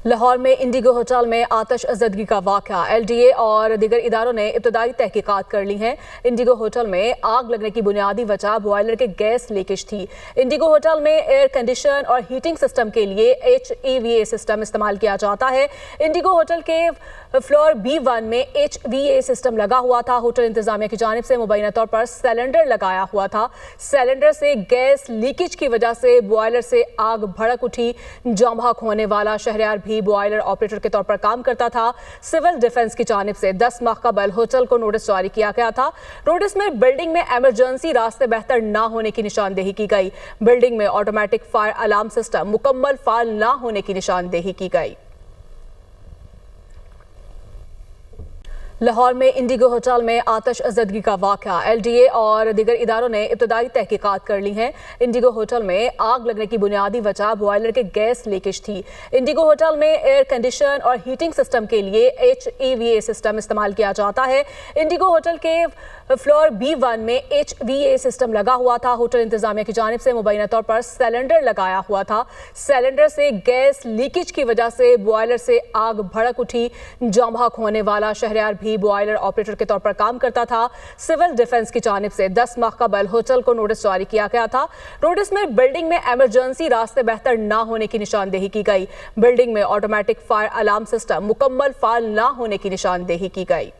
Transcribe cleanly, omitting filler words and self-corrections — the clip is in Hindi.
लाहौर में इंडिगो होटल में आतिश ज़दगी का वाक़या। एलडीए और दीगर इदारों ने इब्तदाई तहकीकात कर ली हैं। इंडिगो होटल में आग लगने की बुनियादी वजह बॉयलर के गैस लीकेज थी। इंडिगो होटल में एयर कंडीशन और हीटिंग सिस्टम के लिए HEVA सिस्टम इस्तेमाल किया जाता है। इंडिगो होटल के फ्लोर B1 में HVA सिस्टम लगा हुआ था। होटल इंतजामिया की जानिब से मुबैना तौर पर सिलेंडर लगाया हुआ था। सिलेंडर से गैस लीकेज की वजह से बॉयलर से आग भड़क उठी। जांभाक होने वाला शहरयार भी बॉयलर ऑपरेटर के तौर पर काम करता था। सिविल डिफेंस की जानिब से 10 माह कबल होटल को नोटिस जारी किया गया था। नोटिस में बिल्डिंग में इमरजेंसी रास्ते बेहतर ना होने की निशानदेही की गई। बिल्डिंग में ऑटोमेटिक फायर अलार्म सिस्टम मुकम्मल फाल ना होने की निशानदेही की गई। लाहौर में इंडिगो होटल में आतिश ज़दगी का वाक़या। एलडीए और दीगर इदारों ने इब्तदाई तहकीकात कर ली हैं। इंडिगो होटल में आग लगने की बुनियादी वजह बॉयलर के गैस लीकेज थी। इंडिगो होटल में एयर कंडीशन और हीटिंग सिस्टम के लिए HEVA सिस्टम इस्तेमाल किया जाता है। इंडिगो होटल के फ्लोर B1 में HVA सिस्टम लगा हुआ था। होटल इंतजामिया की जानिब से मुबैना तौर पर सिलेंडर लगाया हुआ था। सिलेंडर से गैस लीकेज की वजह से बॉयलर से आग भड़क उठी। जांभाक होने वाला शहरयार भी बॉयलर ऑपरेटर के तौर पर काम करता था। सिविल डिफेंस की जानिब से 10 माह कबल होटल को नोटिस जारी किया गया था। नोटिस में बिल्डिंग में इमरजेंसी रास्ते बेहतर ना होने की निशानदेही की गई। बिल्डिंग में ऑटोमेटिक फायर अलार्म सिस्टम मुकम्मल फाल ना होने की निशानदेही की गई।